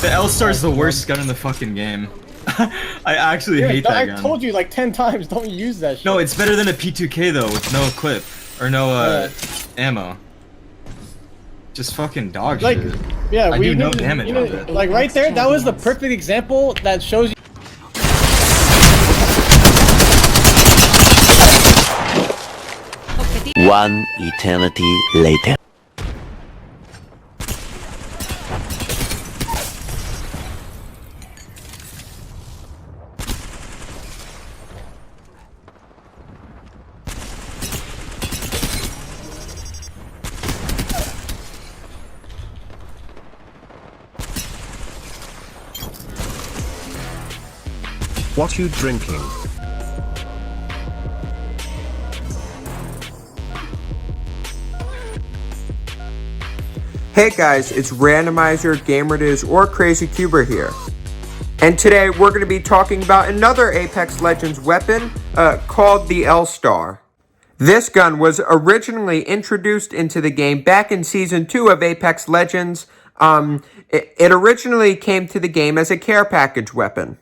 The LStar's the worst gun in the fucking game. I actually hate that gun. I told you like 10 times, don't use that shit. No, it's better than a P2K though, with no clip. Or no, ammo. Just fucking dog shit. Yeah, I do no damage on it. Like right there, that was the perfect example that shows you. One eternity later. What you drinking? Hey guys, it's Randomizer, GamerDiz, or Crazy Cuber here. And today we're going to be talking about another Apex Legends weapon called the LStar. This gun was originally introduced into the game back in Season 2 of Apex Legends. It originally came to the game as a care package weapon.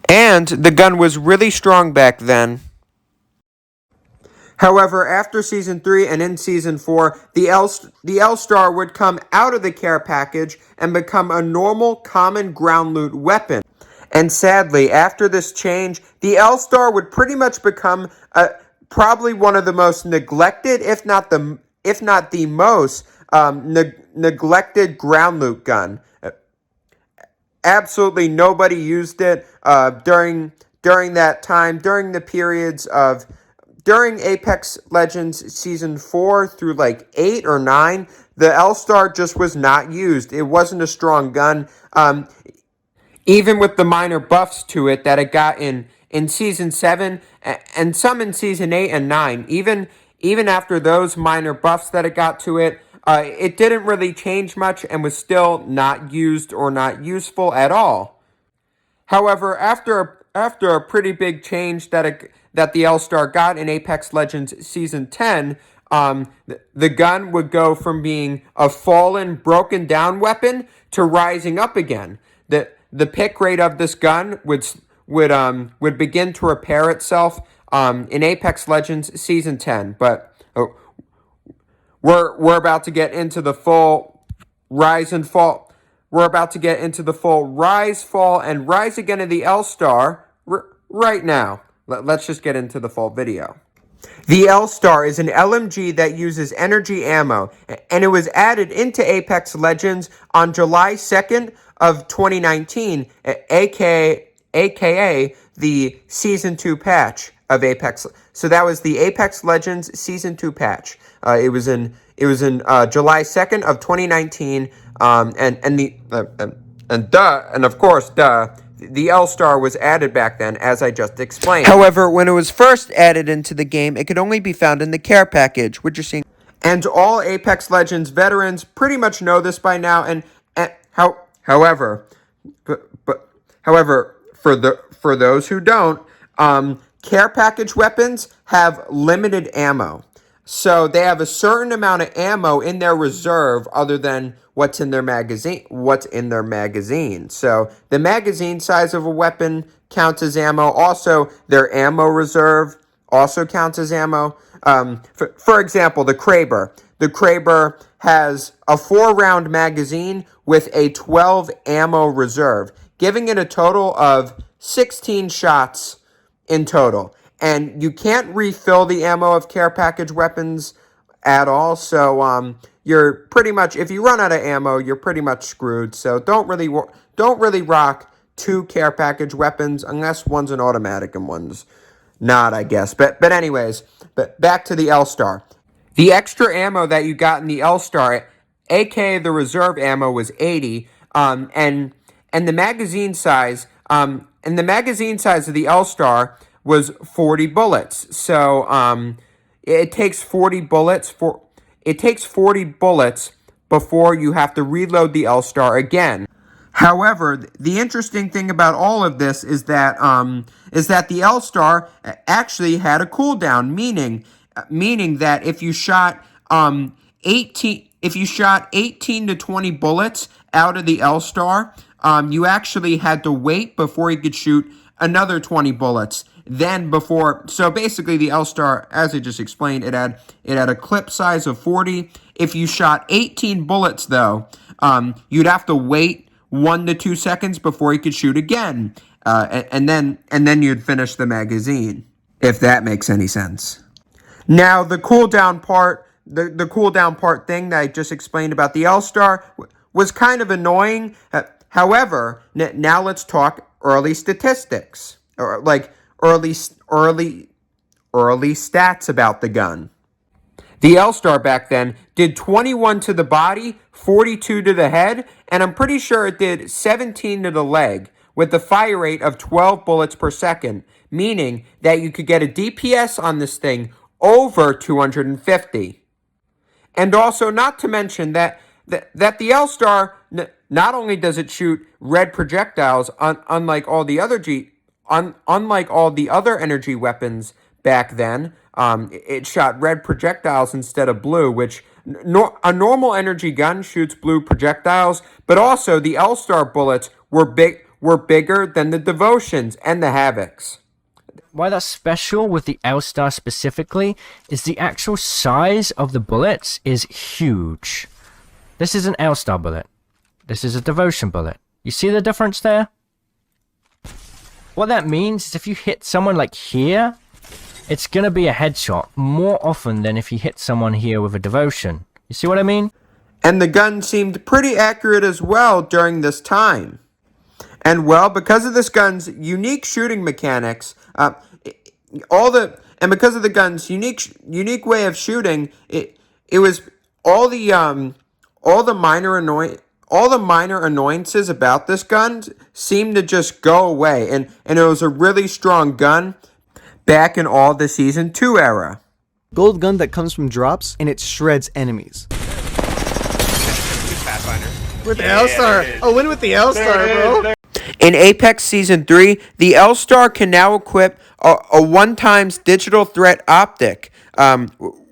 And the gun was really strong back then. However, after Season 3 and in Season 4, the LStar would come out of the care package and become a normal, common ground loot weapon. And sadly, after this change, the LStar would pretty much become probably one of the most neglected, if not the most neglected ground loot gun. Absolutely nobody used it during that time, during the periods of... During Apex Legends Season 4 through like 8 or 9, the LStar just was not used. It wasn't a strong gun. Even with the minor buffs to it that it got in Season 7 and some in Season 8 and 9, even after those minor buffs that it got to it, it didn't really change much and was still not used or not useful at all. However, after a pretty big change that the LStar got in Apex Legends Season 10, the gun would go from being a fallen, broken down weapon to rising up again. The pick rate of this gun would begin to repair itself in Apex Legends Season 10, but we're about to get into the full rise and fall. We're about to get into the full rise, fall, and rise again of the LStar right now. Let's just get into the full video. The LStar is an LMG that uses energy ammo, and it was added into Apex Legends on July 2nd of 2019, aka the Season 2 patch of Apex. So that was the Apex Legends Season 2 patch. It was in July 2nd of 2019, and of course, the LStar was added back then, as I just explained. However, when it was first added into the game, it could only be found in the care package, which you're seeing. And all Apex Legends veterans pretty much know this by now. However, for those who don't, care package weapons have limited ammo. So they have a certain amount of ammo in their reserve other than what's in their magazine. So the magazine size of a weapon counts as ammo. Also, their ammo reserve also counts as ammo. For example, the Kraber. The Kraber has a 4-round magazine with a 12 ammo reserve, giving it a total of 16 shots in total. And you can't refill the ammo of care package weapons at all. So you're pretty much, if you run out of ammo, you're pretty much screwed. So don't really rock 2 care package weapons unless one's an automatic and one's not, I guess. But anyways, back to the LStar. The extra ammo that you got in the LStar, aka the reserve ammo, was 80. And the magazine size of the LStar was 40 bullets. So it takes 40 bullets before you have to reload the LStar again. However, the interesting thing about all of this is that the LStar actually had a cooldown, meaning that if you shot 18 to 20 bullets out of the LStar, you actually had to wait before you could shoot another 20 bullets. Then so basically the LStar, as I just explained, it had a clip size of 40. If you shot 18 bullets though, you'd have to wait 1 to 2 seconds before you could shoot again, and then you'd finish the magazine, if that makes any sense. Now the cooldown part, the cooldown part thing that I just explained about the LStar was kind of annoying. However, now let's talk early statistics, or like early stats about the gun. The LStar back then did 21 to the body, 42 to the head, and I'm pretty sure it did 17 to the leg, with the fire rate of 12 bullets per second, meaning that you could get a DPS on this thing over 250. And also, not to mention that the LStar, not only does it shoot red projectiles, unlike all the other energy weapons back then, it shot red projectiles instead of blue, which a normal energy gun shoots blue projectiles, but also the LStar bullets were bigger than the Devotions and the Havocs. Why that's special with the LStar specifically is the actual size of the bullets is huge. This is an LStar bullet. This is a Devotion bullet. You see the difference there? What that means is if you hit someone like here, it's going to be a headshot more often than if you hit someone here with a Devotion. You see what I mean? And the gun seemed pretty accurate as well during this time. And well, because of this gun's unique shooting mechanics, because of the gun's unique way of shooting, it was all the minor annoyances about this gun seemed to just go away, and it was a really strong gun back in all the Season 2 era. Gold gun that comes from drops and it shreds enemies. With the LStar. A win with the LStar, bro. In Apex Season 3, the LStar can now equip a one-times digital threat optic,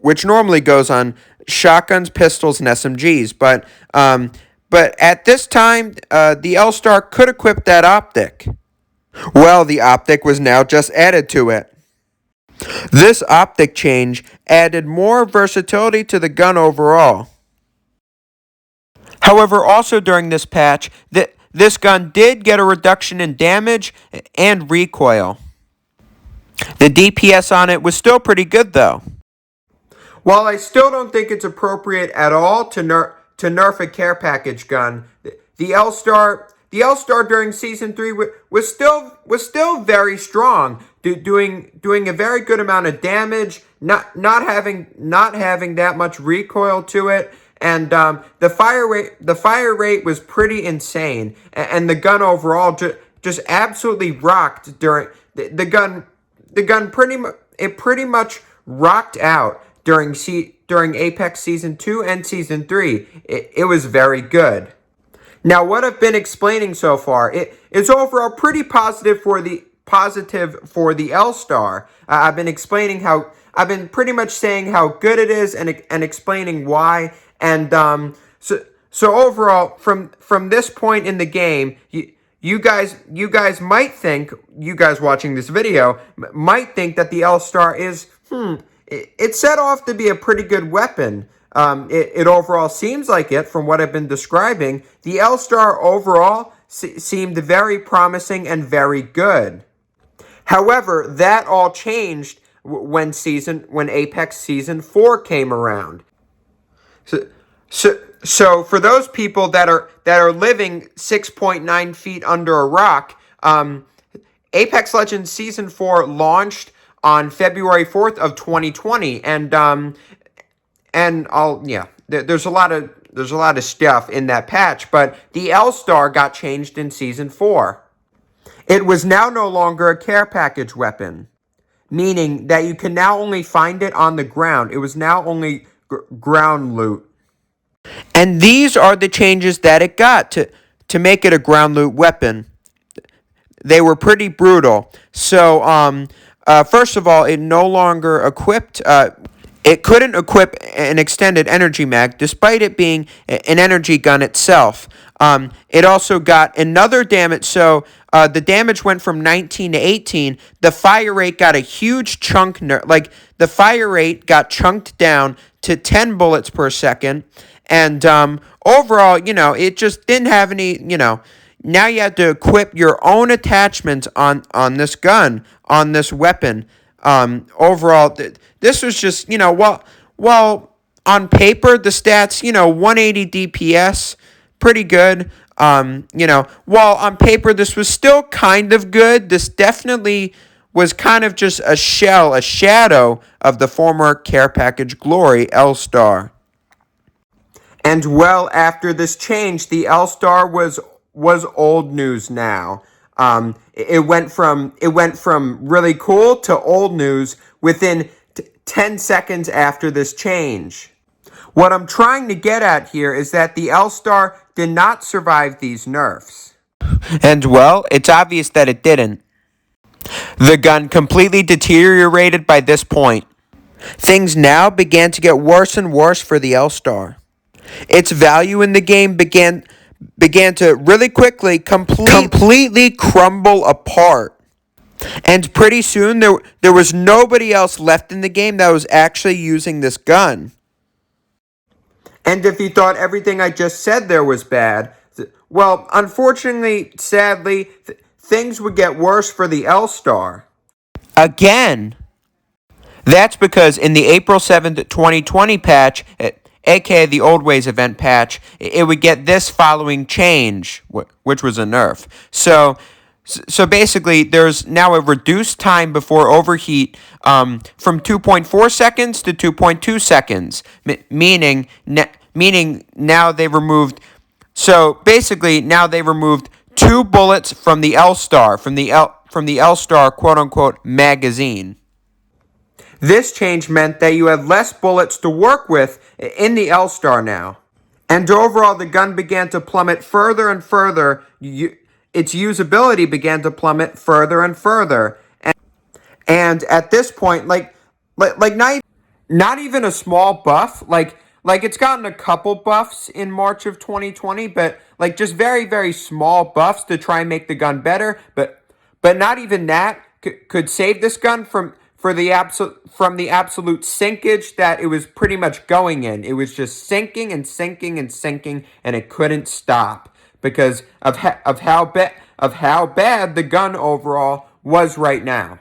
which normally goes on shotguns, pistols, and SMGs. But at this time, the LStar could equip that optic. Well, the optic was now just added to it. This optic change added more versatility to the gun overall. However, also during this patch, this gun did get a reduction in damage and recoil. The DPS on it was still pretty good though. While I still don't think it's appropriate at all to nerf a care package gun, the LStar during Season 3 was still very strong, doing a very good amount of damage, not having that much recoil to it. And the fire rate was pretty insane, and the gun overall just absolutely rocked during the gun. Pretty much rocked out during Apex Season 2 and Season 3. It was very good. Now, what I've been explaining so far, it's overall pretty positive for the LStar. I've been pretty much saying how good it is and explaining why. And so overall, from this point in the game, you guys watching this video might think that the LStar is it's set off to be a pretty good weapon. It overall seems like it from what I've been describing. The LStar overall seemed very promising and very good. However, that all changed when Apex Season 4 came around. So for those people that are living 6.9 feet under a rock, Apex Legends Season 4 launched on February 4th of 2020, there's a lot of stuff in that patch, but the LStar got changed in Season 4. It was now no longer a care package weapon, meaning that you can now only find it on the ground. It was now only ground loot. And these are the changes that it got to make it a ground loot weapon. They were pretty brutal. So, first of all, it no longer equipped... It couldn't equip an extended energy mag, despite it being an energy gun itself. It also got another damage. So the damage went from 19 to 18. The fire rate got a huge chunk. Like the fire rate got chunked down to 10 bullets per second. And overall, it just didn't have any, now you have to equip your own attachments on this gun, on this weapon. Overall, this was just, well, on paper, the stats, 180 DPS, pretty good. While on paper this was still kind of good, this definitely was kind of just a shadow of the former care package glory, LStar. And well, after this change, the LStar was old news now. It went from really cool to old news within 10 seconds after this change. What I'm trying to get at here is that the LStar did not survive these nerfs. And well, it's obvious that it didn't. The gun completely deteriorated by this point. Things now began to get worse and worse for the LStar. Its value in the game began to really quickly completely crumble apart. And pretty soon there was nobody else left in the game that was actually using this gun. And if you thought everything I just said there was bad, well, unfortunately, sadly, things would get worse for the LStar. Again. That's because in the April 7th, 2020 patch, aka the Old Ways event patch, it would get this following change, which was a nerf. So basically, there's now a reduced time before overheat from 2.4 seconds to 2.2 seconds, meaning now they removed. So basically, now they removed 2 bullets from the LStar, from the LStar quote unquote magazine. This change meant that you had less bullets to work with in the LStar now. And overall, the gun began to plummet further and further. Its usability began to plummet further and further. And at this point, like not even a small buff, like it's gotten a couple buffs in March of 2020, but like just very, very small buffs to try and make the gun better. But not even that could save this gun from the absolute sinkage that it was pretty much going in. It was just sinking and sinking and sinking, and it couldn't stop because of how bad the gun overall was right now.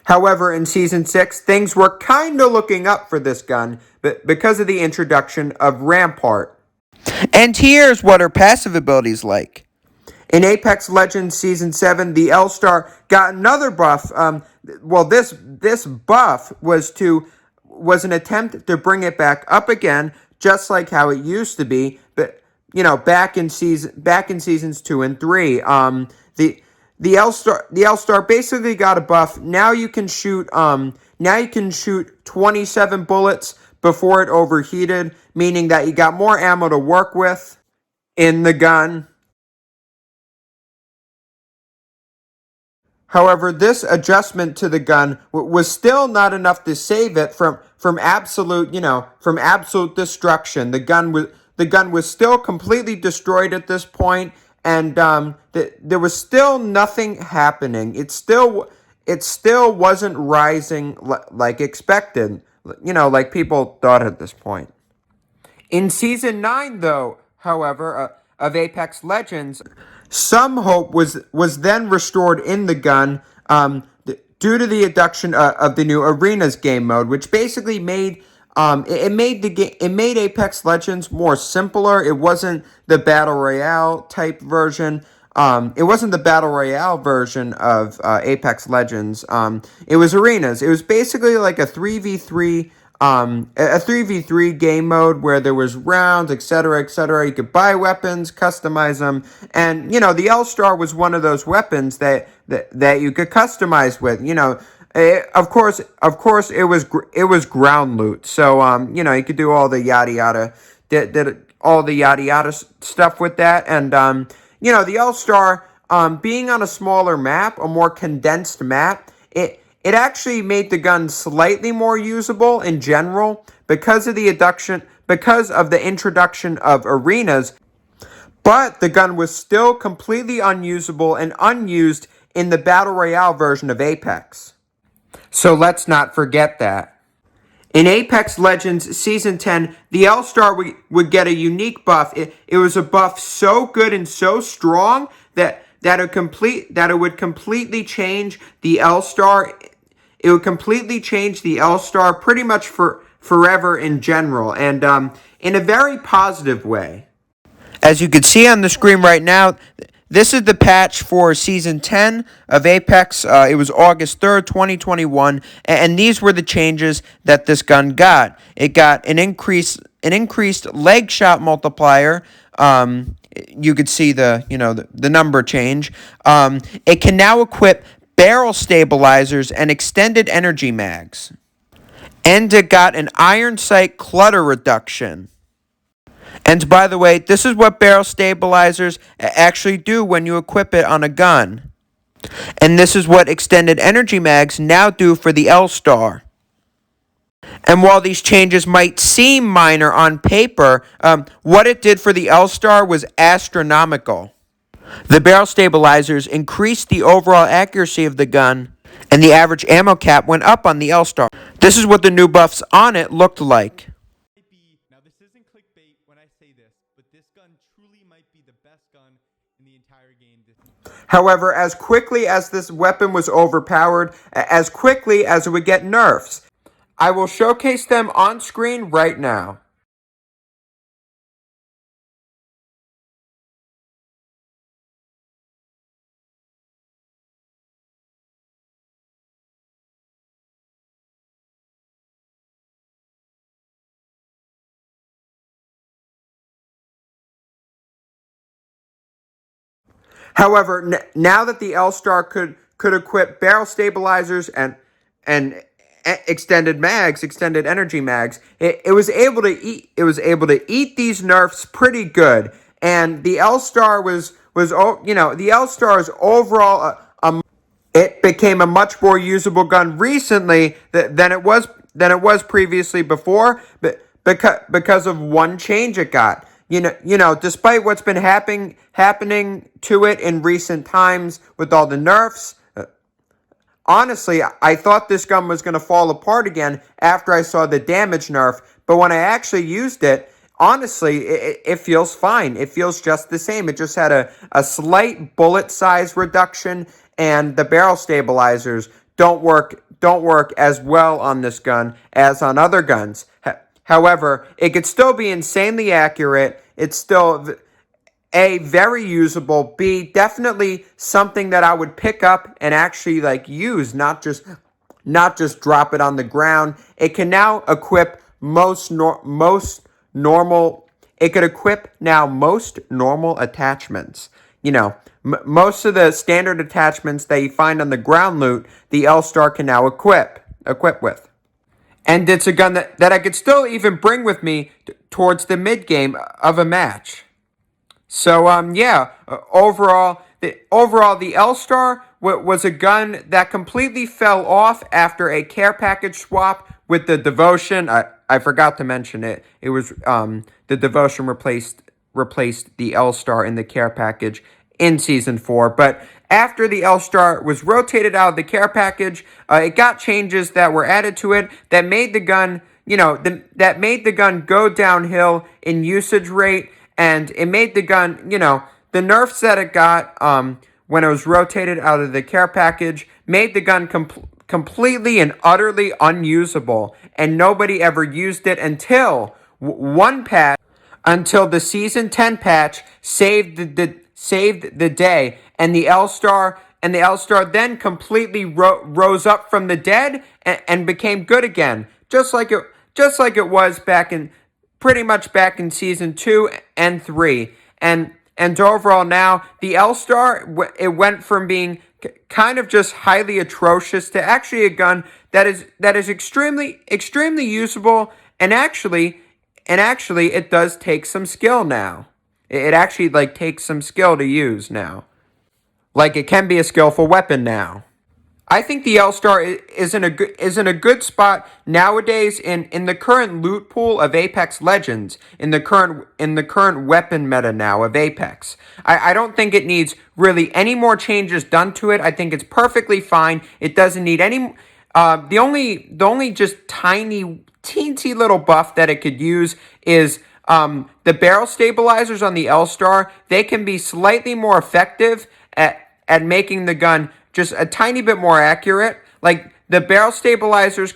However, in Season 6, things were kind of looking up for this gun because of the introduction of Rampart. And here's what her passive ability is like. In Apex Legends Season 7, the LStar got another buff. This buff was an attempt to bring it back up again, just like how it used to be. But back in seasons 2 and 3, the LStar basically got a buff. Now you can shoot 27 bullets before it overheated, meaning that you got more ammo to work with in the gun. However, this adjustment to the gun was still not enough to save it from absolute destruction. The gun was still completely destroyed at this point, and there was still nothing happening. It still wasn't rising like expected, like people thought at this point. In Season 9, though, however, of Apex Legends, some hope was then restored in the gun due to the addition of the new Arenas game mode, which basically made Apex Legends more simpler. It wasn't the Battle Royale type version. It wasn't the Battle Royale version of Apex Legends. It was Arenas. It was basically like a 3v3 game mode where there was rounds, etc., etc. You could buy weapons, customize them, and the LStar was one of those weapons that you could customize with. Of course, it was ground loot, so you could do all the yada yada, did all the yada yada stuff with that, and the LStar, being on a smaller map, a more condensed map, It actually made the gun slightly more usable in general because of the introduction of Arenas. But the gun was still completely unusable and unused in the Battle Royale version of Apex. So let's not forget that. In Apex Legends Season 10, the LStar would get a unique buff. It was a buff so good and so strong that it would completely change the LStar. It would completely change the LStar pretty much forever in general, and in a very positive way. As you can see on the screen right now, this is the patch for Season 10 of Apex. It was August 3rd, 2021, and these were the changes that this gun got. It got an increased leg shot multiplier. You could see the number change. It can now equip barrel stabilizers and extended energy mags. And it got an iron sight clutter reduction. And by the way, this is what barrel stabilizers actually do when you equip it on a gun. And this is what extended energy mags now do for the LStar. And while these changes might seem minor on paper, what it did for the LStar was astronomical. The barrel stabilizers increased the overall accuracy of the gun, and the average ammo cap went up on the LStar. This is what the new buffs on it looked like. Now, this isn't clickbait when I say this, but this gun truly might be the best gun in the entire game. However, as quickly as this weapon was overpowered, as quickly as it would get nerfs, I will showcase them on screen right now. However, now that the LStar could equip barrel stabilizers and extended energy mags, it was able to eat these nerfs pretty good. And the LStar the LStar's overall it became a much more usable gun recently than it was previously before, but because of one change it got. Despite what's been happening to it in recent times with all the nerfs, honestly, I thought this gun was going to fall apart again after I saw the damage nerf. But when I actually used it, honestly, it feels fine. It feels just the same. It just had a slight bullet size reduction, and the barrel stabilizers don't work as well on this gun as on other guns. However, it could still be insanely accurate. It's still A, very usable. B, definitely something that I would pick up and actually use, not just drop it on the ground. It can now equip most normal. It could equip now most normal attachments. Most of the standard attachments that you find on the ground loot, the LStar can now equip with. And it's a gun that I could still even bring with me towards the mid-game of a match. So, overall, the LStar was a gun that completely fell off after a care package swap with the Devotion. I forgot to mention it. It was the Devotion replaced the LStar in the care package in Season 4. But after the LStar was rotated out of the care package, it got changes that were added to it that made the gun, that made the gun go downhill in usage rate, and it made the gun, the nerfs that it got when it was rotated out of the care package made the gun completely and utterly unusable, and nobody ever used it until until the Season 10 patch saved the day, and the LStar then completely rose up from the dead and became good again, just like it was pretty much back in Season 2 and 3. And overall now, the LStar, it went from being kind of just highly atrocious to actually a gun that is extremely usable, and actually it does take some skill now. It actually takes some skill to use now. It can be a skillful weapon now. I think the LStar is in a good spot nowadays in the current loot pool of Apex Legends, in the current weapon meta now of Apex. I don't think it needs really any more changes done to it. I think it's perfectly fine. It doesn't need any. The only just tiny teensy little buff that it could use is the barrel stabilizers on the LStar. They can be slightly more effective at making the gun just a tiny bit more accurate. Like the barrel stabilizers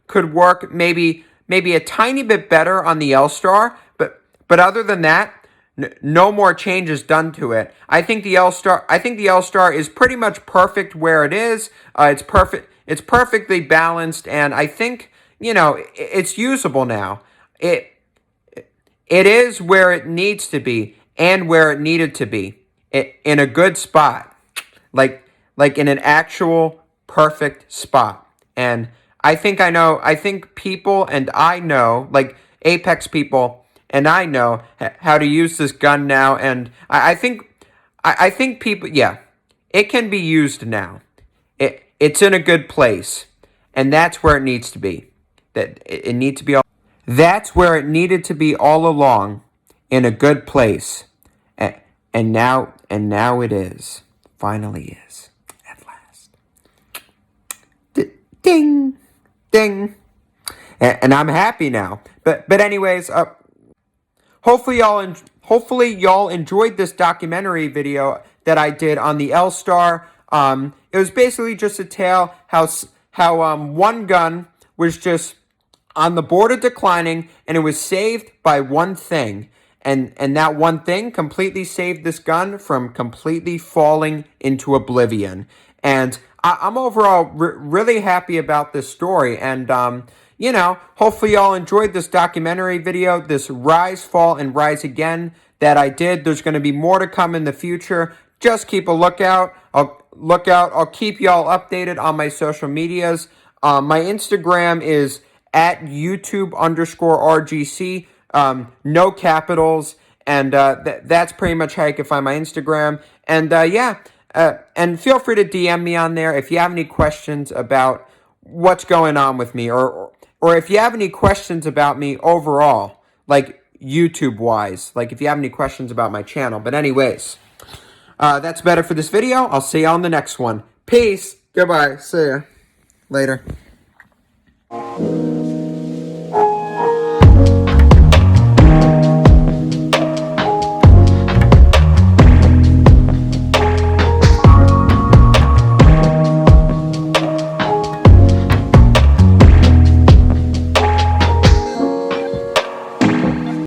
could work maybe a tiny bit better on the LStar, but other than that, no more changes done to it. I think the LStar is pretty much perfect where it is. It's perfect. It's perfectly balanced, and I think it's usable now. It is where it needs to be and where it needed to be. In a good spot, like in an actual perfect spot. And I think people and I know, like Apex people and I know how to use this gun now. And I think people, yeah, it can be used now. It's in a good place, and that's where it needs to be. That's where it needed to be all along, in a good place. And now it is. Finally is. At last. Ding. Ding. And I'm happy now. But anyways, hopefully y'all enjoyed this documentary video that I did on the LStar. It was basically just a tale how one gun was just on the border declining, and it was saved by one thing. And that one thing completely saved this gun from completely falling into oblivion. And I'm overall really happy about this story. And, hopefully y'all enjoyed this documentary video, this Rise, Fall, and Rise Again that I did. There's going to be more to come in the future. Just keep a lookout. I'll keep y'all updated on my social medias. My Instagram is at YouTube_RGC. No capitals, and that's pretty much how you can find my Instagram. And and feel free to DM me on there if you have any questions about what's going on with me, or if you have any questions about me overall, like YouTube wise, like if you have any questions about my channel. But anyways, that's better for this video. I'll see you on the next one. Peace. Goodbye. See ya later.